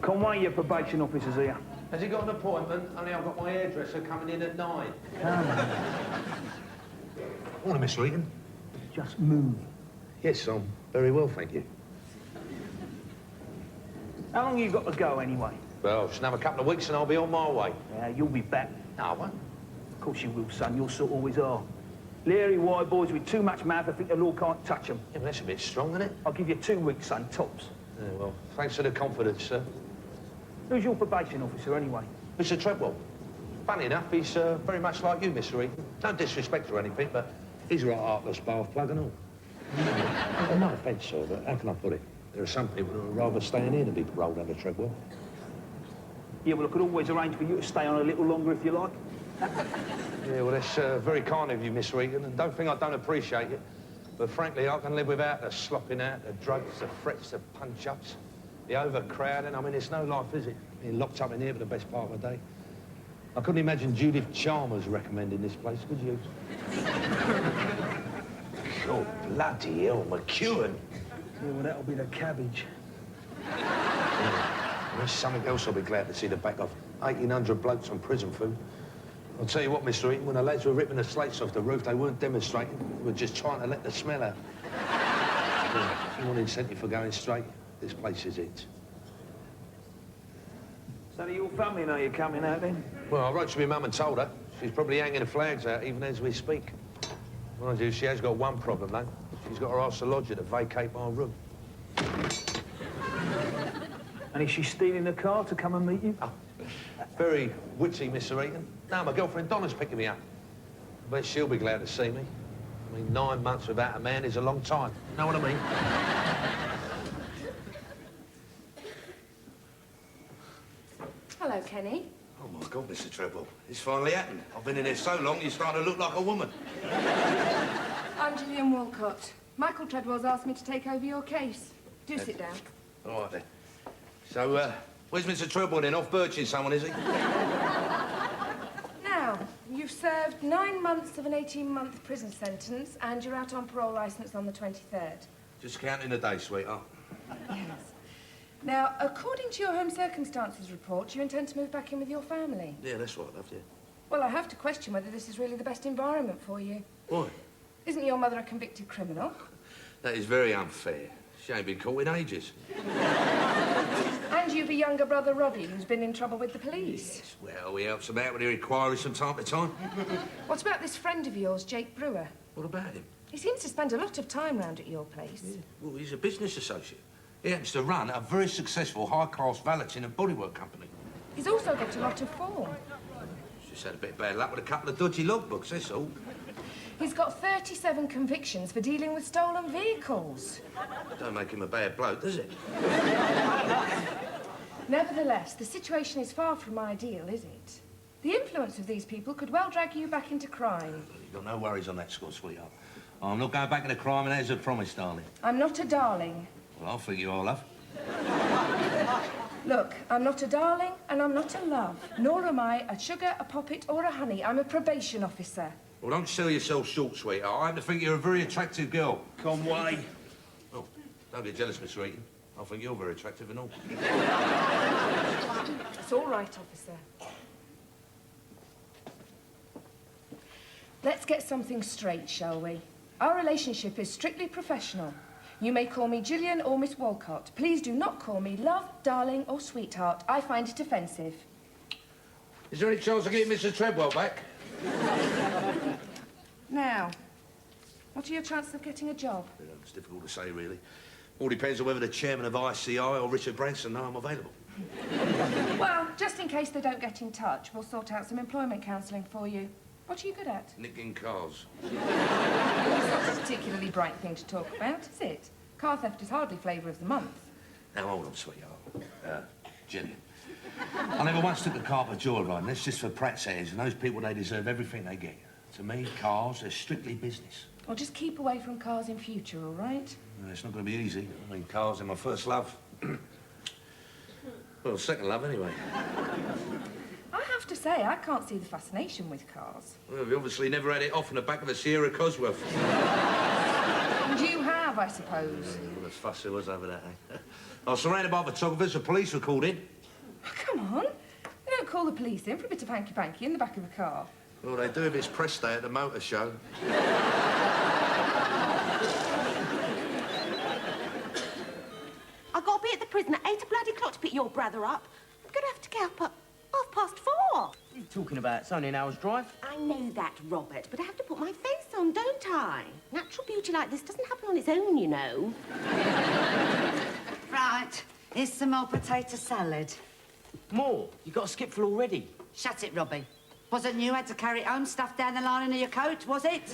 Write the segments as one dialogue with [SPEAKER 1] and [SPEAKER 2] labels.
[SPEAKER 1] Conway, your probation officer's here.
[SPEAKER 2] Has he got an appointment? Only I've got my hairdresser coming in at 9.
[SPEAKER 3] Morning, Mr. Eaton.
[SPEAKER 1] Just move.
[SPEAKER 3] Yes, I'm very well, thank you.
[SPEAKER 1] How long you got to go, anyway?
[SPEAKER 2] Well, just another couple of weeks and I'll be on my way.
[SPEAKER 1] Yeah, you'll be back.
[SPEAKER 2] No, I won't.
[SPEAKER 1] Of course you will, son. Your sort always are. Leery white boys with too much mouth, I think the law can't touch them.
[SPEAKER 2] Yeah, but that's a bit strong, isn't it?
[SPEAKER 1] I'll give you 2 weeks, son, tops.
[SPEAKER 2] Yeah, well, thanks for the confidence, sir.
[SPEAKER 1] Who's your probation officer, anyway?
[SPEAKER 2] Mr. Treadwell. Funny enough, he's very much like you, Mr. Eaton. No disrespect or anything, but he's right heartless bath plug and all. No offence, sir, but how can I put it? There are some people who would rather stay in here than be paroled under Treadwell.
[SPEAKER 1] Yeah, well, I could always arrange for you to stay on a little longer if you like.
[SPEAKER 2] Yeah, well, that's very kind of you, Miss Regan, and don't think I don't appreciate it. But frankly, I can live without the slopping out, the drugs, the threats, the punch-ups, the overcrowding. I mean, it's no life, is it? Being locked up in here for the best part of the day. I couldn't imagine Judith Chalmers recommending this place, could you? Oh, bloody hell, McEwen.
[SPEAKER 1] Yeah, well, that'll be the cabbage.
[SPEAKER 2] Yeah. There's something else I'll be glad to see the back of. 1,800 blokes on prison food. I'll tell you what, Mr. Eaton, when the lads were ripping the slates off the roof, they weren't demonstrating. They were just trying to let the smell out. Yeah, if you want incentive for going straight, this place is it.
[SPEAKER 1] So do your family know you're coming out, then?
[SPEAKER 2] Well, I wrote to my mum and told her. She's probably hanging the flags out even as we speak. Mind you, she has got one problem, though. She's got to ask the lodger to vacate my room.
[SPEAKER 1] And is she stealing the car to come and meet you?
[SPEAKER 2] Oh, very witty, Mr. Eaton. No, my girlfriend Donna's picking me up. But she'll be glad to see me. I mean, 9 months without a man is a long time. Know what I mean?
[SPEAKER 4] Hello, Kenny.
[SPEAKER 3] Oh, my God, Mr. Treadwell. It's finally happened. I've been in here so long, you're starting to look like a woman.
[SPEAKER 4] I'm Gillian Walcott. Michael Treadwell's asked me to take over your case. Do sit down.
[SPEAKER 3] All right, then. So, where's Mr. Treadwell, then? Off birching someone, is he?
[SPEAKER 4] Now, you've served 9 months of an 18-month prison sentence, and you're out on parole licence on the 23rd.
[SPEAKER 3] Just counting the days, sweetheart.
[SPEAKER 4] Yes. Now, according to your home circumstances report, you intend to move back in with your family.
[SPEAKER 3] Yeah, that's right, love, yeah.
[SPEAKER 4] Well, I have to question whether this is really the best environment for you.
[SPEAKER 3] Why?
[SPEAKER 4] Isn't your mother a convicted criminal?
[SPEAKER 3] That is very unfair. She ain't been caught in ages.
[SPEAKER 4] And you've a younger brother, Robbie, who's been in trouble with the police.
[SPEAKER 3] Yes, well, he helps them out with their inquiries from time to time.
[SPEAKER 4] What about this friend of yours, Jake Brewer?
[SPEAKER 3] What about him?
[SPEAKER 4] He seems to spend a lot of time round at your place.
[SPEAKER 3] Yeah. Well, he's a business associate. He happens to run a very successful high-class valeting and bodywork company.
[SPEAKER 4] He's also got a lot of form.
[SPEAKER 3] Just had a bit of bad luck with a couple of dodgy logbooks, that's all.
[SPEAKER 4] He's got 37 convictions for dealing with stolen vehicles.
[SPEAKER 3] Don't make him a bad bloke, does it?
[SPEAKER 4] Nevertheless, the situation is far from ideal, is it? The influence of these people could well drag you back into crime.
[SPEAKER 3] You've got no worries on that score, sweetheart. I'm not going back into crime, and as a promise, darling.
[SPEAKER 4] I'm not a darling.
[SPEAKER 3] Well, I think you are, love.
[SPEAKER 4] Look, I'm not a darling, and I'm not a love. Nor am I a sugar, a poppet, or a honey. I'm a probation officer.
[SPEAKER 3] Well, don't sell yourself short, sweetheart. I happen to think you're a very attractive girl.
[SPEAKER 1] Conway.
[SPEAKER 3] Oh, don't get jealous, Mr. Eaton. I think you're very attractive and all.
[SPEAKER 4] It's all right, officer. Let's get something straight, shall we? Our relationship is strictly professional. You may call me Gillian or Miss Walcott. Please do not call me love, darling, or sweetheart. I find it offensive.
[SPEAKER 3] Is there any chance of getting Mr. Treadwell back?
[SPEAKER 4] Now, what are your chances of getting a job?
[SPEAKER 3] Yeah, it's difficult to say, really. All depends on whether the chairman of ICI or Richard Branson know I'm available.
[SPEAKER 4] Well, just in case they don't get in touch, we'll sort out some employment counselling for you. What are you good at?
[SPEAKER 3] Nicking cars.
[SPEAKER 4] It's not a particularly bright thing to talk about, is it? Car theft is hardly flavour of the month.
[SPEAKER 3] Now, hold on, sweetheart. Gillian. I never once took a car for joyriding. That's just for Pratt's heirs, and those people, they deserve everything they get. To me, cars are strictly business.
[SPEAKER 4] Well, just keep away from cars in future, all right?
[SPEAKER 3] Well, it's not going to be easy. I mean, cars are my first love. Well, second love, anyway.
[SPEAKER 4] I have to say, I can't see the fascination with cars.
[SPEAKER 3] Well, we obviously never had it off in the back of a Sierra Cosworth.
[SPEAKER 4] And you have, I suppose.
[SPEAKER 3] What a fuss there was over that, eh? I was surrounded by photographers, the police were called in.
[SPEAKER 4] Oh, come on. You don't call the police in for a bit of hanky-panky in the back of a car.
[SPEAKER 3] Well, they do if it's press day at the motor show.
[SPEAKER 5] I got to be at the prison at 8 o'clock to pick your brother up. I'm going to have to get up at 4:30.
[SPEAKER 6] What are you talking about? It's only an hour's drive.
[SPEAKER 5] I know that, Robert, but I have to put my face on, don't I? Natural beauty like this doesn't happen on its own, you know.
[SPEAKER 7] Right, here's some more potato salad.
[SPEAKER 6] More? You got a skipful already.
[SPEAKER 7] Shut it, Robbie. Wasn't you had to carry it home stuffed down the lining of your coat, was it?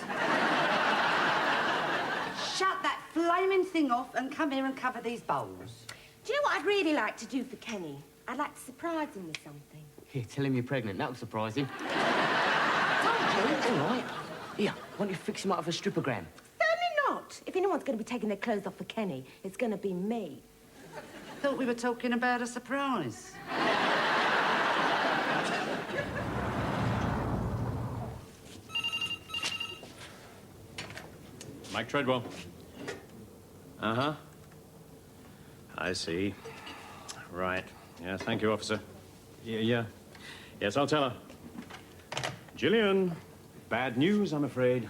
[SPEAKER 7] Shut that flaming thing off and come here and cover these bowls.
[SPEAKER 5] Do you know what I'd really like to do for Kenny? I'd like to surprise him with something.
[SPEAKER 6] Here, tell him you're pregnant. That'll surprise him.
[SPEAKER 5] Told you.
[SPEAKER 6] All right. Here, why don't you fix him up with a stripogram?
[SPEAKER 5] Certainly not. If anyone's going to be taking their clothes off for Kenny, it's going to be me.
[SPEAKER 7] Thought we were talking about a surprise.
[SPEAKER 8] Mike Treadwell. Uh-huh. I see. Right. Yeah, thank you, officer. Yeah. Yes, I'll tell her. Gillian, bad news, I'm afraid.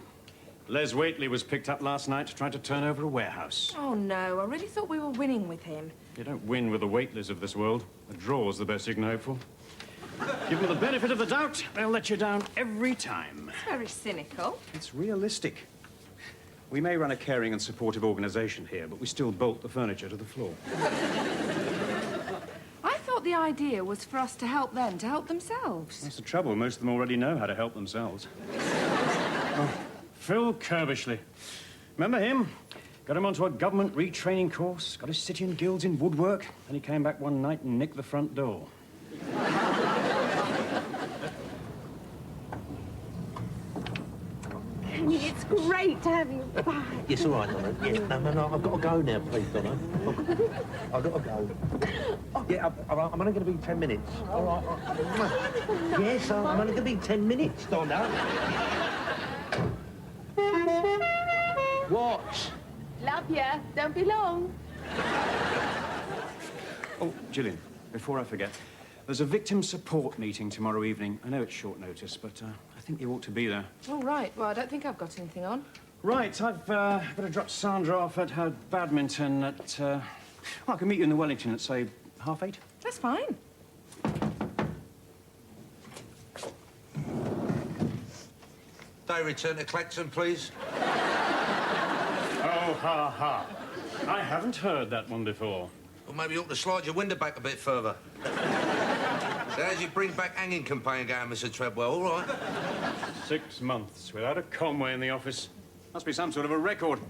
[SPEAKER 8] Les Waitley was picked up last night trying to turn over a warehouse.
[SPEAKER 4] Oh, no. I really thought we were winning with him.
[SPEAKER 8] You don't win with the Waitleys of this world. A draw's the best you can hope for. Give them the benefit of the doubt, they'll let you down every time.
[SPEAKER 4] It's very cynical.
[SPEAKER 8] It's realistic. We may run a caring and supportive organisation here, but we still bolt the furniture to the floor.
[SPEAKER 4] I thought the idea was for us to help them to help themselves.
[SPEAKER 8] That's the trouble. Most of them already know how to help themselves. Oh, Phil Kerbishley. Remember him? Got him onto a government retraining course, got his city and guilds in woodwork, and he came back one night and nicked the front door.
[SPEAKER 5] Kenny, it's great to have you back.
[SPEAKER 3] Yes, all right, Donna. Yeah, no, I've got to go now, please, Donna. I've got to go. Yeah, I'm only going to be 10 minutes. All right. Yes, I'm only going to be 10 minutes, Donna. What?
[SPEAKER 5] Love ya. Don't be long.
[SPEAKER 8] Oh, Gillian, before I forget, there's a victim support meeting tomorrow evening. I know it's short notice, but I think you ought to be there.
[SPEAKER 4] Oh, right. Well, I don't think I've got anything on.
[SPEAKER 8] Right, I've got to drop Sandra off at her badminton at... Well, I can meet you in the Wellington at, say, 8:30.
[SPEAKER 4] That's fine.
[SPEAKER 3] Day return to Clacton, please.
[SPEAKER 8] Oh, ha, ha. I haven't heard that one before.
[SPEAKER 3] Well, maybe you ought to slide your window back a bit further. So how's your bring back hanging campaign going, Mr. Treadwell? All right.
[SPEAKER 8] 6 months without a Conway in the office. Must be some sort of a record.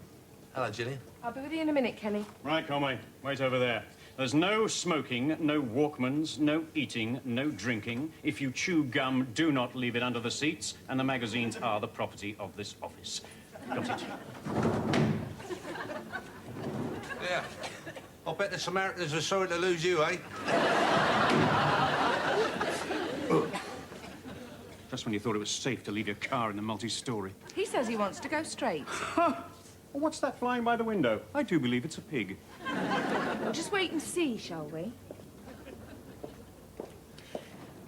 [SPEAKER 3] Hello, Gillian.
[SPEAKER 4] I'll be with you in a minute, Kenny.
[SPEAKER 8] Right, Conway, wait over there. There's no smoking, no Walkmans, no eating, no drinking. If you chew gum, do not leave it under the seats, and the magazines are the property of this office. Got it?
[SPEAKER 3] Yeah. I'll bet the Samaritans were sorry to lose you, eh?
[SPEAKER 8] Just when you thought it was safe to leave your car in the multi-story.
[SPEAKER 4] He says he wants to go straight.
[SPEAKER 8] Well, what's that flying by the window? I do believe it's a pig.
[SPEAKER 4] We'll just wait and see, shall we?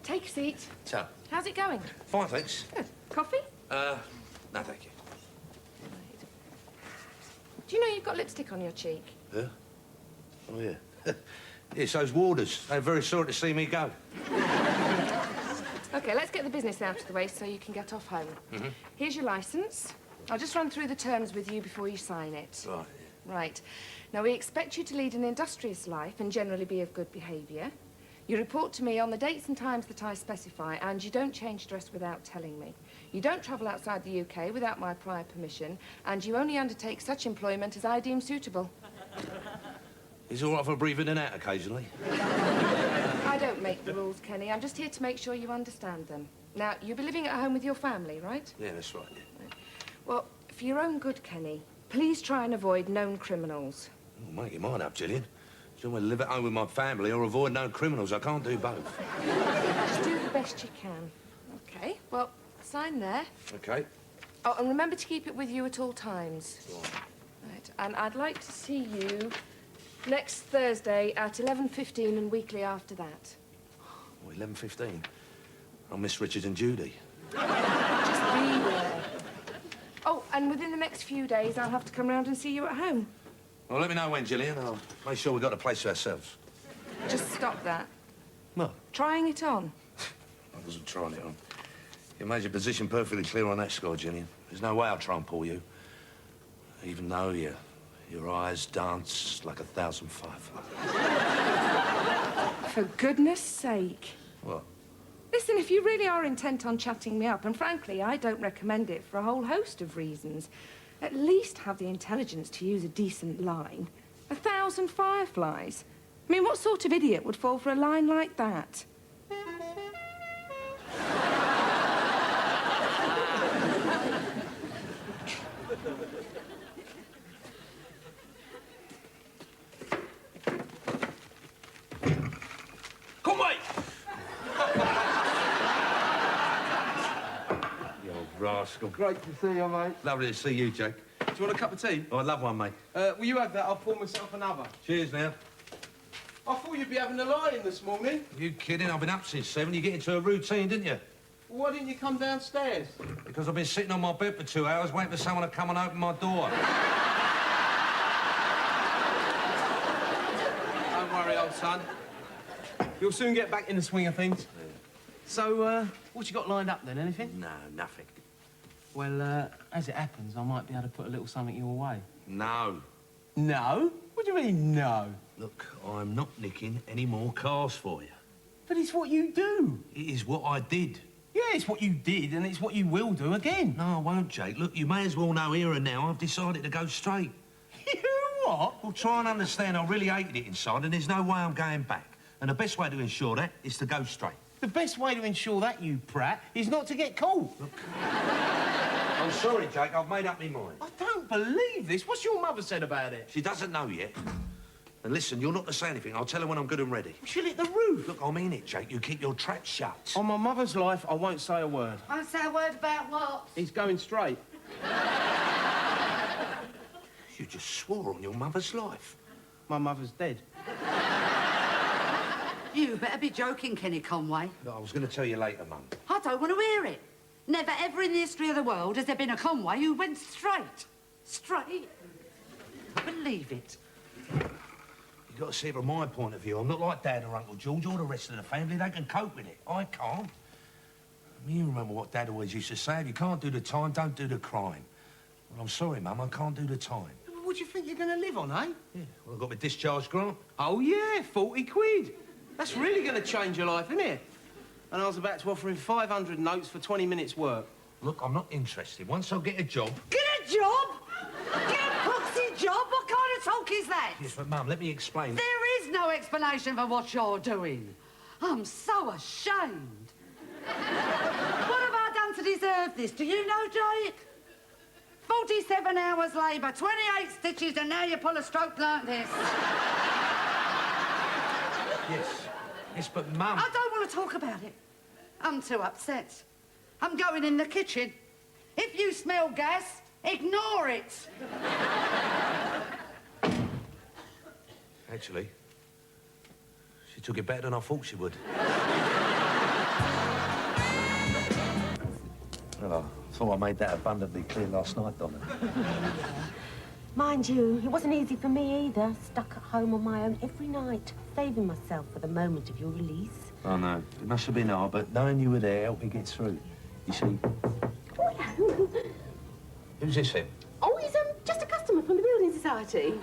[SPEAKER 4] Take a seat.
[SPEAKER 3] So,
[SPEAKER 4] How's it going?
[SPEAKER 3] fine, thanks.
[SPEAKER 4] Good. Coffee?
[SPEAKER 3] No, thank you.
[SPEAKER 4] Do you know you've got lipstick on your cheek?
[SPEAKER 3] Yeah? Oh, yeah. It's those warders. They're very sorry to see me go.
[SPEAKER 4] OK, let's get the business out of the way so you can get off home. Here's your licence. I'll just run through the terms with you before you sign it.
[SPEAKER 3] Right.
[SPEAKER 4] Right. Now, we expect you to lead an industrious life and generally be of good behaviour. You report to me on the dates and times that I specify, and you don't change dress without telling me. You don't travel outside the UK without my prior permission, and you only undertake such employment as I deem suitable.
[SPEAKER 3] Is it all right if I breathe in and out occasionally?
[SPEAKER 4] I don't make the rules, Kenny. I'm just here to make sure you understand them. Now, you'll be living at home with your family, right?
[SPEAKER 3] Yeah, that's right. Yeah.
[SPEAKER 4] Well, for your own good, Kenny, please try and avoid known criminals.
[SPEAKER 3] Oh, make your mind up, Gillian. Do you want me to live at home with my family or avoid known criminals? I can't do both.
[SPEAKER 4] Just do the best you can. OK, well, sign there.
[SPEAKER 3] OK.
[SPEAKER 4] Oh, and remember to keep it with you at all times. Right, and I'd like to see you Next Thursday at 11:15 and weekly after that.
[SPEAKER 2] Oh, 11:15. I'll miss Richard and Judy.
[SPEAKER 4] Just be there. Oh, and within the next few days, I'll have to come round and see you at home.
[SPEAKER 2] Well, let me know when, Gillian. I'll make sure we've got the place to ourselves.
[SPEAKER 4] Just stop that.
[SPEAKER 2] What?
[SPEAKER 4] Trying it on.
[SPEAKER 2] I wasn't trying it on. You made your position perfectly clear on that score, Gillian. There's no way I'll try and pull you. Even though your eyes dance like 1,000 fireflies.
[SPEAKER 4] For goodness sake.
[SPEAKER 2] What?
[SPEAKER 4] Listen, if you really are intent on chatting me up, and frankly, I don't recommend it for a whole host of reasons, at least have the intelligence to use a decent line. 1,000 fireflies. I mean, what sort of idiot would fall for a line like that?
[SPEAKER 2] Conway! You old rascal.
[SPEAKER 9] Great to see you, mate.
[SPEAKER 2] Lovely to see you, Jake.
[SPEAKER 9] Do you want a cup of tea?
[SPEAKER 2] Oh, I'd love one, mate.
[SPEAKER 9] Will you have that? I'll pour myself another.
[SPEAKER 2] Cheers now.
[SPEAKER 9] I thought you'd be having a lie-in this morning.
[SPEAKER 2] You kidding? I've been up since 7. You get into a routine, didn't you?
[SPEAKER 9] Well, why didn't you come downstairs?
[SPEAKER 2] Because I've been sitting on my bed for 2 hours waiting for someone to come and open my door.
[SPEAKER 9] Don't worry, old son. You'll soon get back in the swing of things.
[SPEAKER 2] Yeah.
[SPEAKER 6] So, what you got lined up then, anything?
[SPEAKER 2] No, nothing.
[SPEAKER 6] Well, as it happens, I might be able to put a little something your way.
[SPEAKER 2] No.
[SPEAKER 6] No? What do you mean, no?
[SPEAKER 2] Look, I'm not nicking any more cars for you.
[SPEAKER 6] But it's what you do.
[SPEAKER 2] It is what I did.
[SPEAKER 6] Yeah, it's what you did, and it's what you will do again.
[SPEAKER 2] No, I won't, Jake. Look, you may as well know here and now I've decided to go straight.
[SPEAKER 6] You what?
[SPEAKER 2] Well, try and understand I really hated it inside, and there's no way I'm going back. And the best way to ensure that is to go straight.
[SPEAKER 6] The best way to ensure that, you prat, is not to get caught.
[SPEAKER 2] Look. I'm sorry, Jake. I've made up my mind.
[SPEAKER 6] I don't believe this. What's your mother said about it?
[SPEAKER 2] She doesn't know yet. And listen, you're not to say anything. I'll tell her when I'm good and ready.
[SPEAKER 6] She'll hit the roof.
[SPEAKER 2] Look, I mean it, Jake. You keep your trap shut.
[SPEAKER 6] On my mother's life, I won't say a word.
[SPEAKER 7] Won't say a word about what?
[SPEAKER 6] He's going straight.
[SPEAKER 2] You just swore on your mother's life.
[SPEAKER 6] My mother's dead.
[SPEAKER 7] You better be joking, Kenny Conway.
[SPEAKER 2] Look, I was going to tell you later, Mum.
[SPEAKER 7] I don't want to hear it. Never ever in the history of the world has there been a Conway who went straight. Straight. I believe it.
[SPEAKER 2] You've got to see it from my point of view. I'm not like Dad or Uncle George or the rest of the family. They can cope with it. I can't. I mean, you remember what Dad always used to say? If you can't do the time, don't do the crime. Well, I'm sorry, Mum. I can't do the time.
[SPEAKER 6] What do you think you're going to live on, eh?
[SPEAKER 2] Yeah, well, I've got my discharge grant.
[SPEAKER 6] Oh, yeah, 40 quid. That's really going to change your life, isn't it? And I was about to offer him 500 notes for 20 minutes' work.
[SPEAKER 2] Look, I'm not interested. Once I get a job...
[SPEAKER 7] Get a job? Get a proxy job? What kind of talk is that?
[SPEAKER 2] Yes, but, Mum, let me explain.
[SPEAKER 7] There is no explanation for what you're doing. I'm so ashamed. What have I done to deserve this? Do you know, Jake? 47 hours labour, 28 stitches, and now you pull a stroke like this.
[SPEAKER 2] Yes. Yes, but, Mum...
[SPEAKER 7] I don't want to talk about it. I'm too upset. I'm going in the kitchen. If you smell gas, ignore it.
[SPEAKER 2] Actually, she took it better than I thought she would. Well, I thought I made that abundantly clear last night, Donna.
[SPEAKER 5] Mind you, it wasn't easy for me either. Stuck at home on my own every night, saving myself for the moment of your release.
[SPEAKER 2] I know. It must have been hard, but knowing you were there helped me get through. You see... Who's this then?
[SPEAKER 5] Oh, he's just a customer from the Building Society.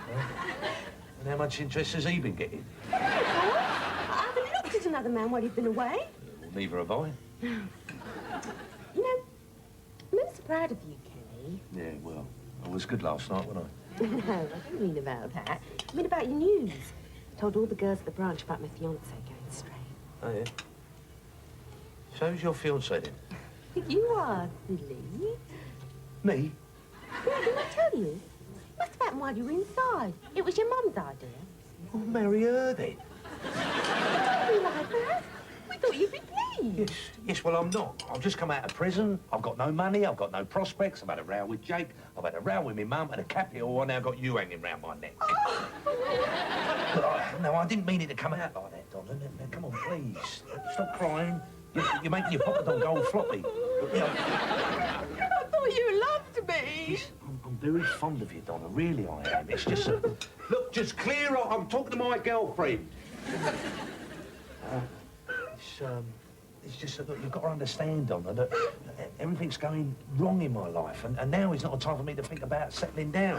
[SPEAKER 2] And how much interest has he been getting?
[SPEAKER 5] I haven't looked at another man while you've been away.
[SPEAKER 2] Well, neither have I.
[SPEAKER 5] You know, I'm ever so proud of you, Kenny.
[SPEAKER 2] Yeah, well, I was good last night, wasn't I?
[SPEAKER 5] No, I don't mean about that. I mean about your news. Told all the girls at the branch about my fiancé going straight.
[SPEAKER 2] Oh, yeah? So who's your fiancé then?
[SPEAKER 5] You are, silly.
[SPEAKER 2] Me?
[SPEAKER 5] Yeah, didn't I tell you? Must have happened while you were inside. It was your mum's idea.
[SPEAKER 2] Well, marry her then.
[SPEAKER 5] Don't be like that. We thought you'd be pleased.
[SPEAKER 3] Yes, yes, well, I'm not. I've just come out of prison. I've got no money. I've got no prospects. I've had a row with Jake. I've had a row with my mum and a capital. I now got you hanging round my neck. No, I didn't mean it to come out like that, Donna. Now, come on, please. Stop crying. You're making your poppadom gold floppy. You know,
[SPEAKER 5] I thought you loved me.
[SPEAKER 3] I'm very fond of you, Donna. Really, I am. It's just... Look, just clear off. I'm talking to my girlfriend. It's just that, look, you've got to understand, Donna, that everything's going wrong in my life, and now is not a time for me to think about settling down.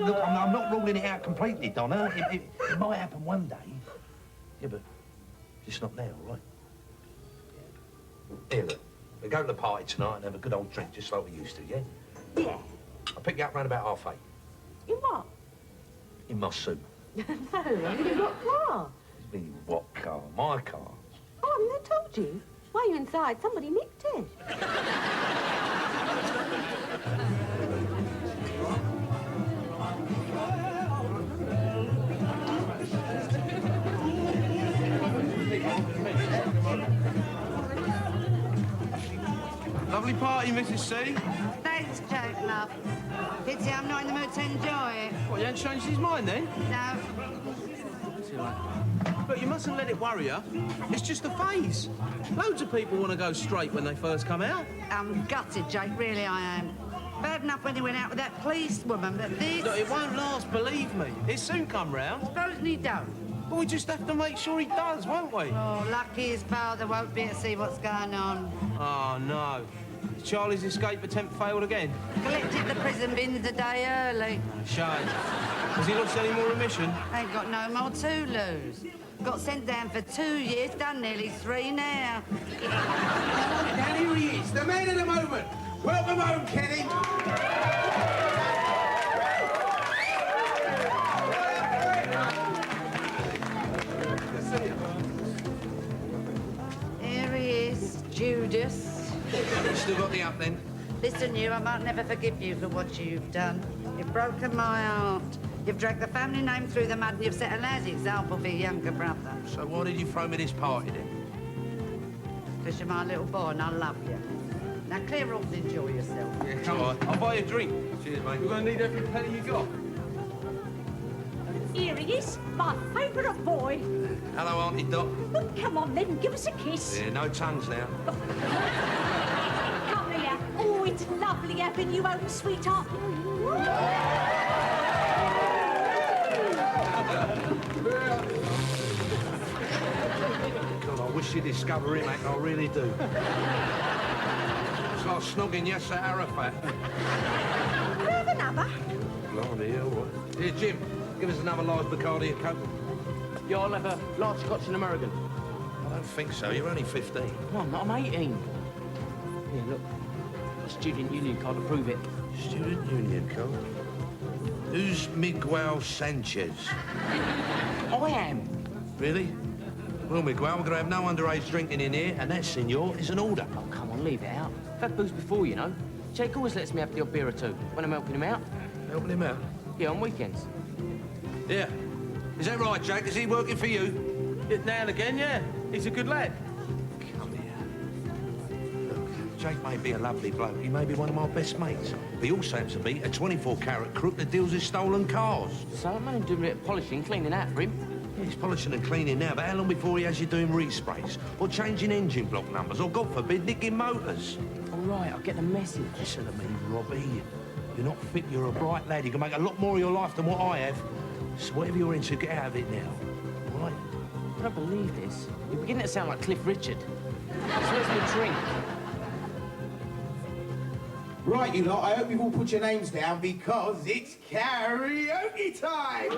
[SPEAKER 3] Look, I'm not ruling it out completely, Donna. It might happen one day. Yeah, but just not now, all right? Here, look, we're going to the party tonight and have a good old drink, just like we used to, yeah?
[SPEAKER 5] Yeah.
[SPEAKER 3] I'll pick you up round about 8:30.
[SPEAKER 5] In what?
[SPEAKER 3] In my suit.
[SPEAKER 5] No, in what car?
[SPEAKER 3] What car? My car.
[SPEAKER 5] Oh, haven't I told you? While you're inside, somebody nicked it.
[SPEAKER 6] Lovely party, Mrs. C.
[SPEAKER 7] Thanks, Jake, love. Pity I'm not in the mood to enjoy it.
[SPEAKER 6] What, you ain't changed his mind then?
[SPEAKER 7] No.
[SPEAKER 6] Look, you mustn't let it worry you. It's just a phase. Loads of people want to go straight when they first come out.
[SPEAKER 7] I'm gutted, Jake, really I am. Bad enough when he went out with that police woman, but this...
[SPEAKER 6] Look, it won't last, believe me. It'll soon come round.
[SPEAKER 7] Supposing he don't.
[SPEAKER 6] But we just have to make sure he does, won't we?
[SPEAKER 7] Oh, lucky his father won't be able to see what's going on.
[SPEAKER 6] Oh, no. Charlie's escape attempt failed again.
[SPEAKER 7] Collected the prison bins a day early.
[SPEAKER 6] Shame. Has he lost any more remission?
[SPEAKER 7] Ain't got no more to lose. Got sent down for 2 years, done nearly 3 now.
[SPEAKER 10] And here he is, the man of the moment. Welcome home, Kenny.
[SPEAKER 7] Here he is, Judas.
[SPEAKER 3] Still got the up then?
[SPEAKER 7] Listen, you, I might never forgive you for what you've done. You've broken my heart. You've dragged the family name through the mud and you've set a lousy example for your younger brother.
[SPEAKER 3] So why did you throw me this party then?
[SPEAKER 7] Because you're my little boy and I love you. Now clear off and enjoy yourself.
[SPEAKER 6] Yeah, come on. I'll buy you a drink.
[SPEAKER 3] Cheers, mate.
[SPEAKER 6] You're going to need every penny you got.
[SPEAKER 11] Here he is, my favourite boy.
[SPEAKER 3] Hello, Auntie Dot.
[SPEAKER 11] Oh, come on then, give us a kiss.
[SPEAKER 3] Yeah, no tongues now.
[SPEAKER 11] Come here. Oh, it's lovely having you home, sweetheart.
[SPEAKER 3] God, I wish you'd discover him, mate. I really do. It's like snogging Yasser Arafat.
[SPEAKER 11] Can I have another?
[SPEAKER 3] Blimey, yeah, all right. Here, Jim, give us another large Bacardi and Coke.
[SPEAKER 6] Yeah, I'll have a large Scotch and American.
[SPEAKER 3] I don't think so. You're only 15.
[SPEAKER 6] No, I'm not. I'm 18. Here, look. A student union card to prove it.
[SPEAKER 3] Student union card? Who's Miguel Sanchez?
[SPEAKER 6] I am.
[SPEAKER 3] Really? Well, Miguel, we're going to have no underage drinking in here, and that, senor, is an order.
[SPEAKER 6] Oh, come on, leave it out. I've had booze before, you know. Jake always lets me have the odd beer or two when I'm helping him out.
[SPEAKER 3] Helping him out?
[SPEAKER 6] Yeah, on weekends.
[SPEAKER 3] Yeah. Is that right, Jake? Is he working for you?
[SPEAKER 6] Yeah, now and again, yeah. He's a good lad.
[SPEAKER 3] Come here. Look, Jake may be a lovely bloke. He may be one of my best mates. But he also happens to be a 24-carat crook that deals with stolen cars.
[SPEAKER 6] So I'm only doing a bit of polishing, cleaning out for him.
[SPEAKER 3] Yeah, he's polishing and cleaning now, but how long before he has you doing resprays? Or changing engine block numbers? Or, God forbid, nicking motors?
[SPEAKER 6] All right, I'll get the message.
[SPEAKER 3] Listen to me, Robbie. You're not fit, you're a bright lad. You can make a lot more of your life than what I have. So whatever you're into, get out of it now. All right?
[SPEAKER 6] I don't believe this. You're beginning to sound like Cliff Richard. So where's my drink?
[SPEAKER 10] Right, you lot, I hope you've all put your names down because it's karaoke time!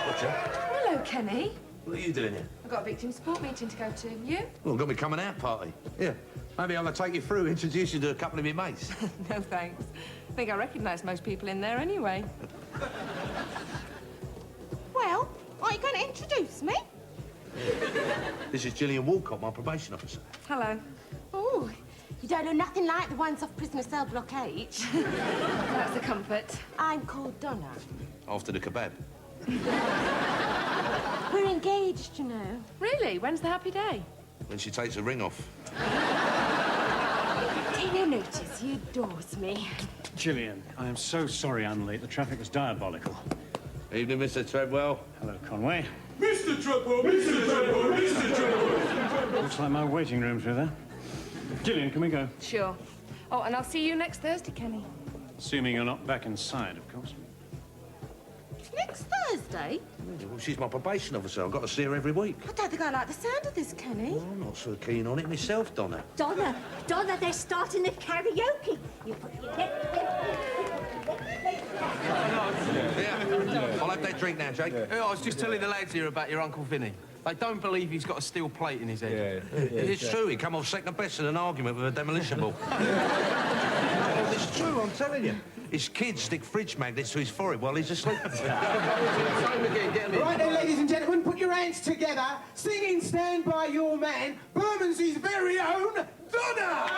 [SPEAKER 3] What's that?
[SPEAKER 4] Hello, Kenny.
[SPEAKER 3] What are you doing here?
[SPEAKER 4] I've got a victim support meeting to go to. You?
[SPEAKER 3] Well, got me coming out party. Yeah. Maybe I'm going to take you through, introduce you to a couple of your mates.
[SPEAKER 4] No, thanks. I think I recognise most people in there anyway.
[SPEAKER 5] Well, are you going to introduce me?
[SPEAKER 3] This is Gillian Walcott, my probation officer.
[SPEAKER 4] Hello.
[SPEAKER 5] Oh, you don't know nothing like the ones off prisoner cell block H.
[SPEAKER 4] That's a comfort.
[SPEAKER 5] I'm called Donna.
[SPEAKER 3] After the kebab.
[SPEAKER 5] We're engaged, you know.
[SPEAKER 4] Really? When's the happy day?
[SPEAKER 2] When she takes the ring off.
[SPEAKER 5] Tina notice he adores me.
[SPEAKER 8] Gillian, I am so sorry I'm late. The traffic was diabolical.
[SPEAKER 2] Evening, Mr. Treadwell.
[SPEAKER 8] Hello, Conway.
[SPEAKER 12] Mr. Treadwell, Mr. Treadwell, Mr. Treadwell.
[SPEAKER 8] Looks like my waiting room through there. Gillian, can we go?
[SPEAKER 4] Sure. Oh, and I'll see you next Thursday, Kenny.
[SPEAKER 8] Assuming you're not back inside, of course.
[SPEAKER 5] Next Thursday?
[SPEAKER 2] Well, she's my probation officer. I've got to see her every week.
[SPEAKER 5] I don't think I like the sound of this, Kenny.
[SPEAKER 2] Well, I'm not so keen on it myself, Donna.
[SPEAKER 11] Donna, they're starting the karaoke. You put your
[SPEAKER 2] Yeah. I'll have that drink now, Jake.
[SPEAKER 6] Yeah, I was just telling the lads here about your Uncle Vinny. They don't believe he's got a steel plate in his head.
[SPEAKER 2] It's true. He come off second best in an argument with a demolition ball. Well, it's true, I'm telling you. His kids stick fridge magnets to his forehead while he's asleep.
[SPEAKER 10] Right then, ladies and gentlemen, put your hands together, singing Stand By Your Man, Bermondsey's very own Donna!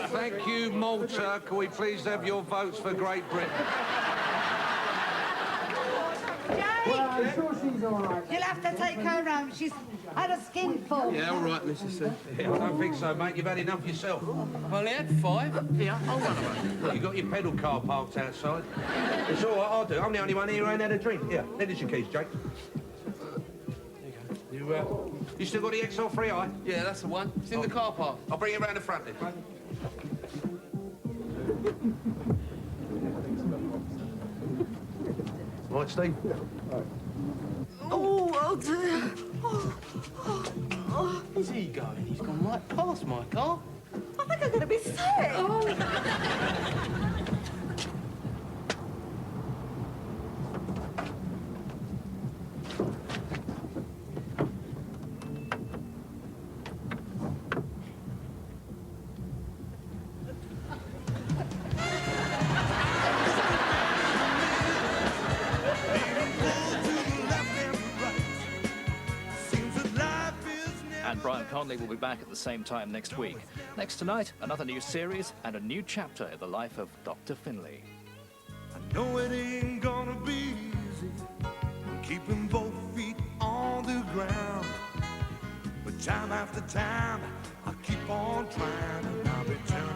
[SPEAKER 2] Thank you, Malta. Can we please have your votes for Great Britain?
[SPEAKER 10] Well, I'm sure she's all right.
[SPEAKER 7] You'll have to take her home. She's had a skinful.
[SPEAKER 6] Yeah, all right, Mrs. C.
[SPEAKER 2] Yeah, I don't think so, mate. You've had enough yourself.
[SPEAKER 6] I've only had 5. Here, I'll run away.
[SPEAKER 2] Look, you've got your pedal car parked outside. It's all right, I'll do. I'm the only one here who ain't had a drink. Here, there's your keys, Jake. You still got the XL3i?
[SPEAKER 6] Yeah, that's the one. It's in the car park.
[SPEAKER 2] I'll bring it round the front then. Right, Steve?
[SPEAKER 5] Oh dear.
[SPEAKER 6] Where's he going? He's gone right past my car.
[SPEAKER 5] I think I'm going to be sick.
[SPEAKER 13] And Brian Conley will be back at the same time next week. Next tonight, another new series and a new chapter in the life of Dr. Finlay.
[SPEAKER 12] I know it ain't gonna be easy keeping both feet on the ground, but time after time I keep on trying and I'll be turning